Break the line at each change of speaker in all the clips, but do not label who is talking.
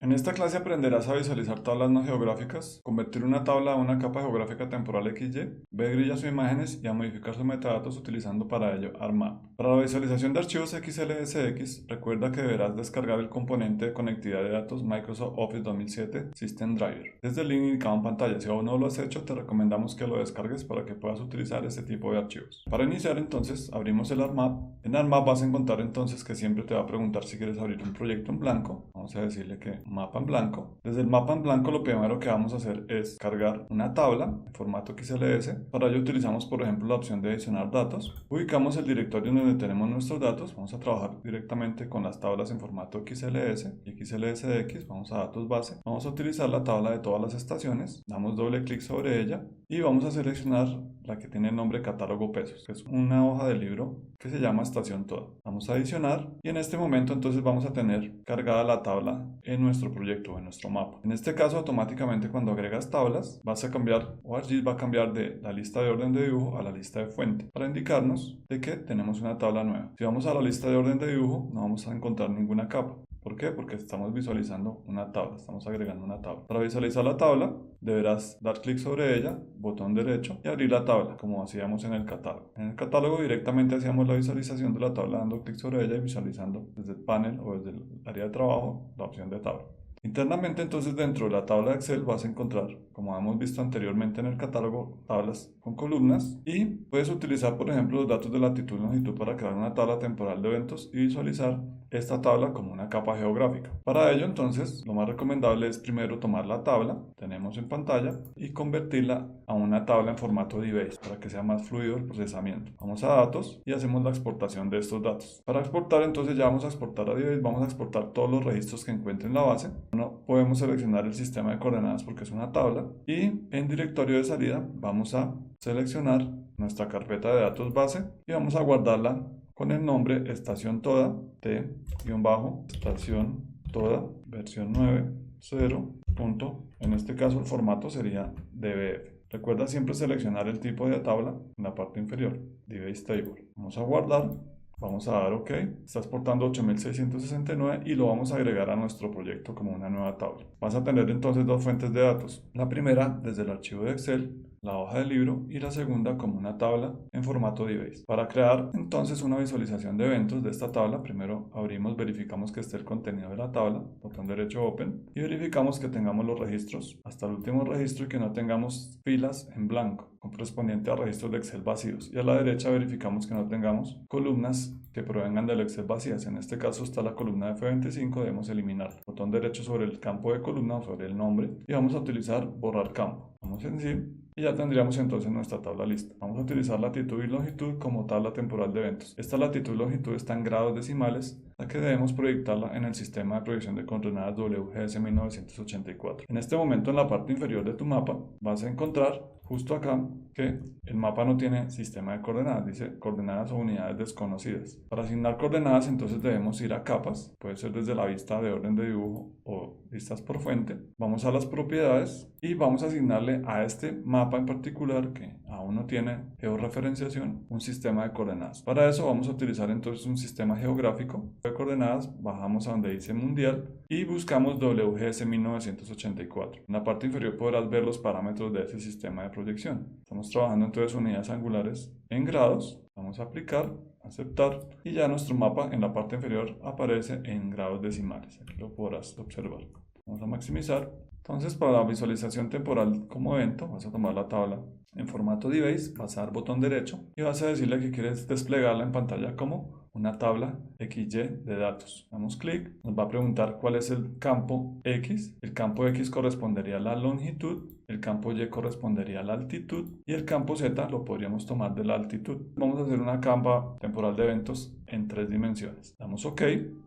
En esta clase aprenderás a visualizar tablas no geográficas, convertir una tabla a una capa geográfica temporal XY, ver grillas o imágenes y a modificar sus metadatos utilizando para ello ArcMap. Para la visualización de archivos XLSX, recuerda que deberás descargar el componente de conectividad de datos Microsoft Office 2007 System Driver desde el link indicado en pantalla. Si aún no lo has hecho, te recomendamos que lo descargues para que puedas utilizar este tipo de archivos. Para iniciar entonces, abrimos el ArcMap. En ArcMap vas a encontrar entonces que siempre te va a preguntar si quieres abrir un proyecto en blanco. Vamos a decirle que mapa en blanco. Desde el mapa en blanco lo primero que vamos a hacer es cargar una tabla en formato XLS. Para ello utilizamos por ejemplo la opción de adicionar datos. Ubicamos el directorio en donde tenemos nuestros datos. Vamos a trabajar directamente con las tablas en formato XLS y XLSX. Vamos a datos base. Vamos a utilizar la tabla de todas las estaciones. Damos doble clic sobre ella y vamos a seleccionar la que tiene el nombre catálogo pesos, que es una hoja de libro que se llama estación toda. Vamos a adicionar y en este momento entonces vamos a tener cargada la tabla en nuestro proyecto, en nuestro mapa. En este caso automáticamente cuando agregas tablas vas a cambiar o ArcGIS va a cambiar de la lista de orden de dibujo a la lista de fuente para indicarnos de que tenemos una tabla nueva. Si vamos a la lista de orden de dibujo no vamos a encontrar ninguna capa. ¿Por qué? Porque estamos visualizando una tabla, estamos agregando una tabla. Para visualizar la tabla, deberás dar clic sobre ella, botón derecho y abrir la tabla, como hacíamos en el catálogo. En el catálogo directamente hacíamos la visualización de la tabla dando clic sobre ella y visualizando desde el panel o desde el área de trabajo la opción de tabla. Internamente entonces dentro de la tabla de Excel vas a encontrar, como hemos visto anteriormente en el catálogo, tablas con columnas y puedes utilizar por ejemplo los datos de latitud y longitud para crear una tabla temporal de eventos y visualizar esta tabla como una capa geográfica. Para ello entonces lo más recomendable es primero tomar la tabla, tenemos en pantalla, y convertirla a una tabla en formato DBase para que sea más fluido el procesamiento. Vamos a datos y hacemos la exportación de estos datos. Para exportar entonces ya vamos a exportar a DBase, vamos a exportar todos los registros que encuentre en la base. No podemos seleccionar el sistema de coordenadas porque es una tabla y en directorio de salida vamos a seleccionar nuestra carpeta de datos base y vamos a guardarla con el nombre estación toda t-estación toda versión 9.0. En este caso el formato sería dbf. Recuerda siempre seleccionar el tipo de tabla en la parte inferior, DBase Table. Vamos a guardar. Vamos a dar OK, está exportando 8669 y lo vamos a agregar a nuestro proyecto como una nueva tabla. Vas a tener entonces dos fuentes de datos. La primera desde el archivo de Excel, la hoja de libro, y la segunda como una tabla en formato DBase. Para crear entonces una visualización de eventos de esta tabla, primero abrimos, verificamos que esté el contenido de la tabla, botón derecho Open, y verificamos que tengamos los registros hasta el último registro y que no tengamos filas en blanco correspondiente a registros de Excel vacíos. Y a la derecha verificamos que no tengamos columnas que provengan del Excel vacías. En este caso está la columna de F25, debemos eliminar. Botón derecho sobre el campo de columna o sobre el nombre y vamos a utilizar borrar campo. Vamos en sí y ya tendríamos entonces nuestra tabla lista. Vamos a utilizar latitud y longitud como tabla temporal de eventos. Esta latitud y longitud está en grados decimales, la que debemos proyectarla en el sistema de proyección de coordenadas WGS 1984. En este momento en la parte inferior de tu mapa vas a encontrar justo acá que el mapa no tiene sistema de coordenadas, dice coordenadas o unidades desconocidas. Para asignar coordenadas entonces debemos ir a capas, puede ser desde la vista de orden de dibujo o vistas por fuente. Vamos a las propiedades y vamos a asignarle a este mapa en particular que aún no tiene georreferenciación un sistema de coordenadas. Para eso vamos a utilizar entonces un sistema geográfico de coordenadas, bajamos a donde dice mundial y buscamos WGS 1984. En la parte inferior podrás ver los parámetros de ese sistema de proyección. Estamos trabajando entonces unidades angulares en grados. Vamos a aplicar, aceptar y ya nuestro mapa en la parte inferior aparece en grados decimales. Aquí lo podrás observar. Vamos a maximizar. Entonces para la visualización temporal como evento vas a tomar la tabla en formato DBase, vas a dar botón derecho y vas a decirle que quieres desplegarla en pantalla como una tabla XY de datos. Damos clic, nos va a preguntar cuál es el campo X. El campo X correspondería a la longitud, el campo Y correspondería a la altitud y el campo Z lo podríamos tomar de la altitud. Vamos a hacer una capa temporal de eventos en 3 dimensiones. Damos OK,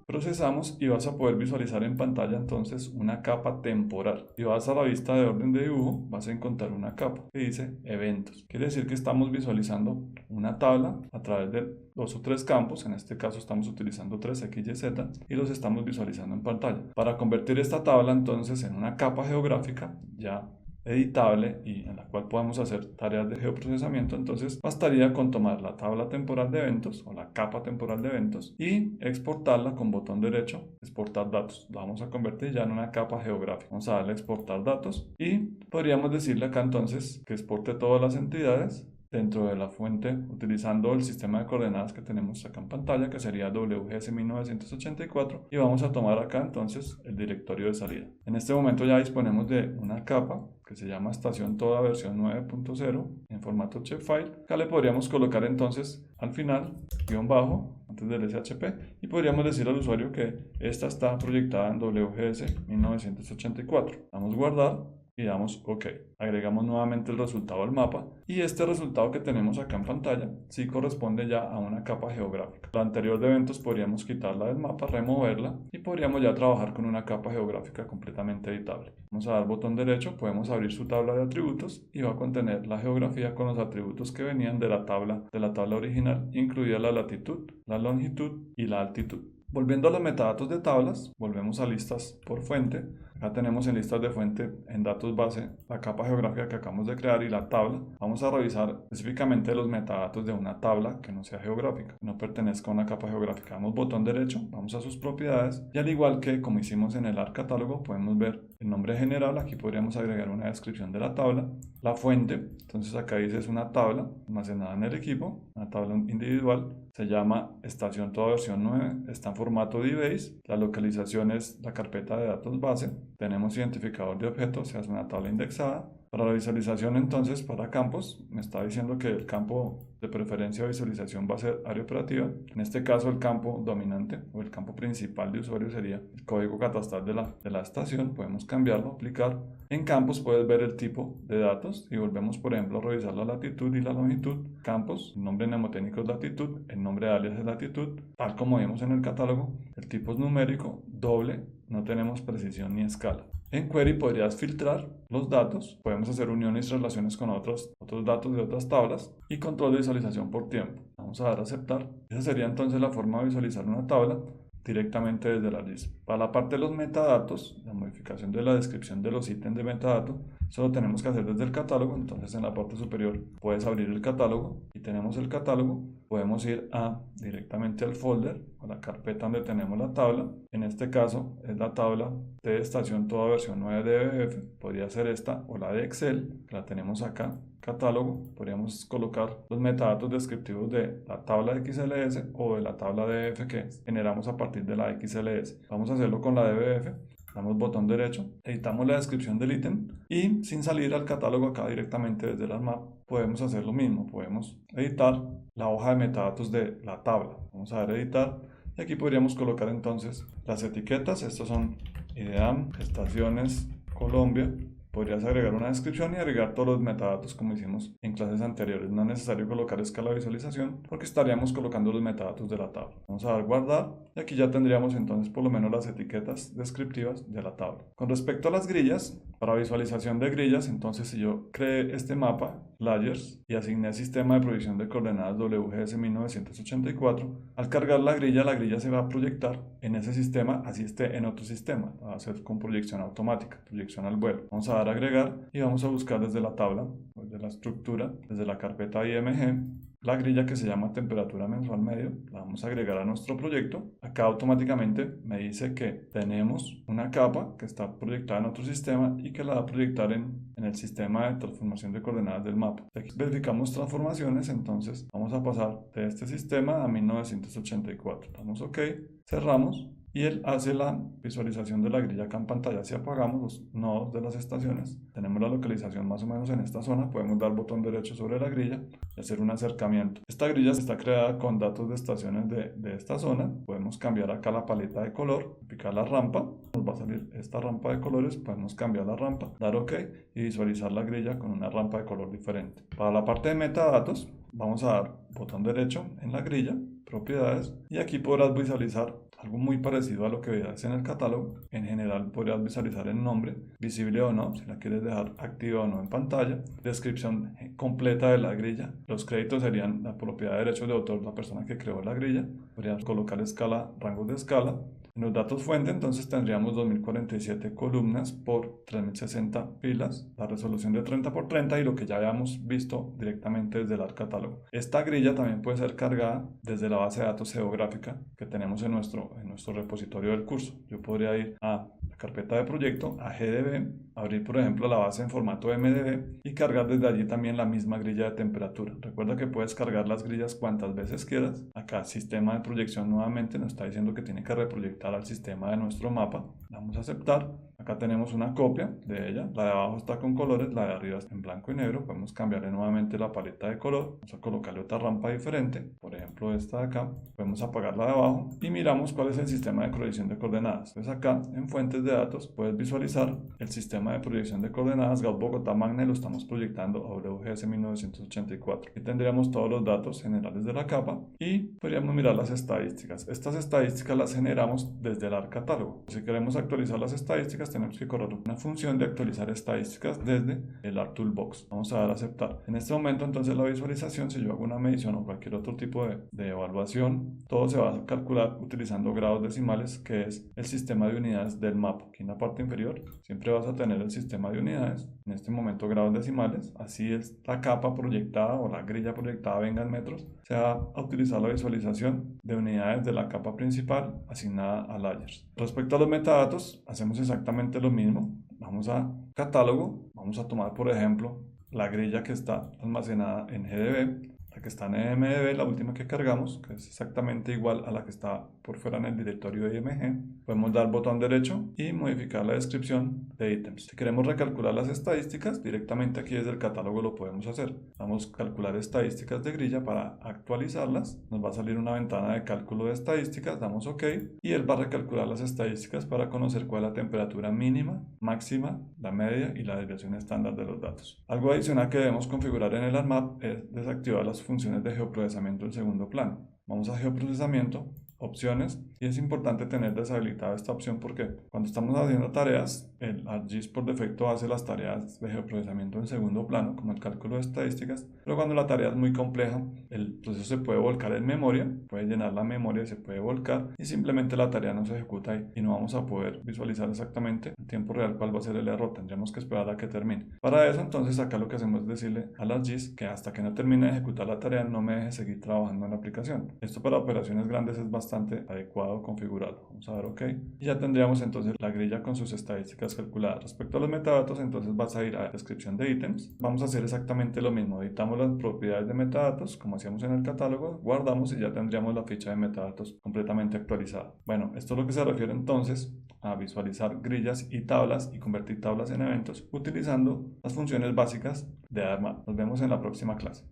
procesamos y vas a poder visualizar en pantalla entonces una capa temporal. Si vas a la vista de orden de dibujo vas a encontrar una capa que dice eventos. Quiere decir que estamos visualizando una tabla a través de 2 o 3 campos. En este caso estamos utilizando 3 X, Y, Z y los estamos visualizando en pantalla. Para convertir esta tabla entonces en una capa geográfica ya editable y en la cual podemos hacer tareas de geoprocesamiento, entonces bastaría con tomar la tabla temporal de eventos o la capa temporal de eventos y exportarla con botón derecho, exportar datos. La vamos a convertir ya en una capa geográfica. Vamos a darle a exportar datos y podríamos decirle acá entonces que exporte todas las entidades dentro de la fuente utilizando el sistema de coordenadas que tenemos acá en pantalla, que sería WGS 1984, y vamos a tomar acá entonces el directorio de salida. En este momento ya disponemos de una capa que se llama estación toda versión 9.0 en formato shapefile. Acá le podríamos colocar entonces al final guión bajo antes del SHP y podríamos decir al usuario que esta está proyectada en WGS 1984. Damos guardar y damos OK. Agregamos nuevamente el resultado al mapa y este resultado que tenemos acá en pantalla sí corresponde ya a una capa geográfica. La anterior de eventos podríamos quitarla del mapa, removerla y podríamos ya trabajar con una capa geográfica completamente editable. Vamos a dar botón derecho, podemos abrir su tabla de atributos y va a contener la geografía con los atributos que venían de la tabla original, incluida la latitud, la longitud y la altitud. Volviendo a los metadatos de tablas, volvemos a listas por fuente. Acá tenemos en listas de fuente, en datos base, la capa geográfica que acabamos de crear y la tabla. Vamos a revisar específicamente los metadatos de una tabla que no sea geográfica, que no pertenezca a una capa geográfica. Damos botón derecho, vamos a sus propiedades y al igual que como hicimos en el ARC catálogo, podemos ver el nombre general. Aquí podríamos agregar una descripción de la tabla, la fuente. Entonces acá dice es una tabla almacenada en el equipo, una tabla individual. Se llama estación toda versión 9, está en formato DBase, la localización es la carpeta de datos base, tenemos identificador de objetos, se hace una tabla indexada. Para la visualización entonces para campos, me está diciendo que el campo de preferencia de visualización va a ser área operativa. En este caso el campo dominante o el campo principal de usuario sería el código catastral de la estación. Podemos cambiarlo, aplicar. En campos puedes ver el tipo de datos y volvemos por ejemplo a revisar la latitud y la longitud. Campos, el nombre mnemotécnico es latitud, el nombre de alias es latitud, tal como vimos en el catálogo. El tipo es numérico, doble, no tenemos precisión ni escala. En Query podrías filtrar los datos, podemos hacer uniones y relaciones con otros datos de otras tablas y control de visualización por tiempo. Vamos a dar a aceptar. Esa sería entonces la forma de visualizar una tabla directamente desde la lista. Para la parte de los metadatos, la modificación de la descripción de los ítems de metadato, eso lo tenemos que hacer desde el catálogo. Entonces en la parte superior puedes abrir el catálogo y tenemos el catálogo. Podemos ir directamente al folder o la carpeta donde tenemos la tabla. En este caso es la tabla de estación toda versión 9 de DBF. Podría ser esta o la de Excel, que la tenemos acá. Catálogo, podríamos colocar los metadatos descriptivos de la tabla de XLS o de la tabla DBF que generamos a partir de la XLS. Vamos a hacerlo con la DBF. Damos botón derecho, editamos la descripción del ítem y sin salir al catálogo acá directamente desde el map podemos hacer lo mismo. Podemos editar la hoja de metadatos de la tabla. Vamos a dar editar y aquí podríamos colocar entonces las etiquetas. Estos son IDEAM, estaciones, Colombia. Podrías agregar una descripción y agregar todos los metadatos como hicimos en clases anteriores. No es necesario colocar escala de visualización porque estaríamos colocando los metadatos de la tabla. Vamos a dar guardar y aquí ya tendríamos entonces por lo menos las etiquetas descriptivas de la tabla. Con respecto a las grillas, para visualización de grillas, entonces si yo creé este mapa, layers, y asigné sistema de provisión de coordenadas WGS 1984, al cargar la grilla se va a proyectar en ese sistema, así esté en otro sistema. Va a ser con proyección automática, proyección al vuelo. Vamos a dar agregar y vamos a buscar desde la tabla, desde la estructura, desde la carpeta IMG, la grilla que se llama temperatura mensual medio. La vamos a agregar a nuestro proyecto. Acá automáticamente me dice que tenemos una capa que está proyectada en otro sistema y que la va a proyectar en el sistema de transformación de coordenadas del mapa. Aquí verificamos transformaciones, entonces vamos a pasar de este sistema a 1984. Damos OK, cerramos. Y él hace la visualización de la grilla acá en pantalla. Si apagamos los nodos de las estaciones, tenemos la localización más o menos en esta zona. Podemos dar botón derecho sobre la grilla y hacer un acercamiento. Esta grilla está creada con datos de estaciones de esta zona. Podemos cambiar acá la paleta de color, picar la rampa. Nos va a salir esta rampa de colores. Podemos cambiar la rampa, dar OK y visualizar la grilla con una rampa de color diferente. Para la parte de metadatos, vamos a dar botón derecho en la grilla, propiedades, y aquí podrás visualizar algo muy parecido a lo que veías en el catálogo. En general podrías visualizar el nombre, visible o no, si la quieres dejar activa o no en pantalla, descripción completa de la grilla. Los créditos serían la propiedad de derechos de autor de la persona que creó la grilla. Podrías colocar escala, rangos de escala, En los datos fuente entonces tendríamos 2047 columnas por 3060 pilas, la resolución de 30 por 30 y lo que ya habíamos visto directamente desde el ARC catálogo. Esta grilla también puede ser cargada desde la base de datos geográfica que tenemos en nuestro repositorio del curso. Yo podría ir a la carpeta de proyecto, a GDB, abrir por ejemplo la base en formato MDB y cargar desde allí también la misma grilla de temperatura. Recuerda que puedes cargar las grillas cuantas veces quieras. Acá sistema de proyección nuevamente nos está diciendo que tiene que reproyectar al sistema de nuestro mapa. Vamos a aceptar. Acá tenemos una copia de ella, la de abajo está con colores, la de arriba está en blanco y negro. Podemos cambiarle nuevamente la paleta de color, vamos a colocarle otra rampa diferente, por ejemplo esta de acá. Podemos apagar la de abajo y miramos cuál es el sistema de proyección de coordenadas. Entonces acá en fuentes de datos puedes visualizar el sistema de proyección de coordenadas Gaut Bogotá Magne, lo estamos proyectando a WGS 1984. Aquí tendríamos todos los datos generales de la capa y podríamos mirar las estadísticas. Estas estadísticas las generamos desde el ARC catálogo. Si queremos actualizar las estadísticas tenemos que correr una función de actualizar estadísticas desde el ARC Toolbox. Vamos a dar a aceptar. En este momento entonces la visualización, si yo hago una medición o cualquier otro tipo de evaluación, todo se va a calcular utilizando grados decimales, que es el sistema de unidades del mapa. Aquí en la parte inferior siempre vas a tener el sistema de unidades, en este momento grados decimales, así es la capa proyectada o la grilla proyectada venga en metros, se va a utilizar la visualización de unidades de la capa principal asignada a layers. Respecto a los metadatos, hacemos exactamente lo mismo. Vamos a catálogo, vamos a tomar por ejemplo la grilla que está almacenada en GDB, la que está en MDB, la última que cargamos, que es exactamente igual a la que está por fuera en el directorio IMG. Podemos dar botón derecho y modificar la descripción de ítems. Si queremos recalcular las estadísticas, directamente aquí desde el catálogo lo podemos hacer. Vamos a calcular estadísticas de grilla para actualizarlas. Nos va a salir una ventana de cálculo de estadísticas, damos OK y él va a recalcular las estadísticas para conocer cuál es la temperatura mínima, máxima, la media y la desviación estándar de los datos. Algo adicional que debemos configurar en el ARMAP es desactivar las funciones de geoprocesamiento en segundo plano. Vamos a geoprocesamiento, opciones, y es importante tener deshabilitada esta opción porque cuando estamos haciendo tareas, el ArcGIS por defecto hace las tareas de geoprocesamiento en segundo plano, como el cálculo de estadísticas, pero cuando la tarea es muy compleja, el proceso se puede volcar en memoria, puede llenar la memoria y se puede volcar, y simplemente la tarea no se ejecuta ahí y no vamos a poder visualizar exactamente en tiempo real cuál va a ser el error, tendríamos que esperar a que termine. Para eso, entonces, acá lo que hacemos es decirle al ArcGIS que hasta que no termine de ejecutar la tarea no me deje seguir trabajando en la aplicación. Esto para operaciones grandes es bastante adecuado configurarlo. Vamos a dar OK. Y ya tendríamos entonces la grilla con sus estadísticas calculadas. Respecto a los metadatos, entonces vas a ir a descripción de ítems. Vamos a hacer exactamente lo mismo. Editamos las propiedades de metadatos, como hacíamos en el catálogo, guardamos y ya tendríamos la ficha de metadatos completamente actualizada. Bueno, esto es lo que se refiere entonces a visualizar grillas y tablas y convertir tablas en eventos utilizando las funciones básicas de ARMAP. Nos vemos en la próxima clase.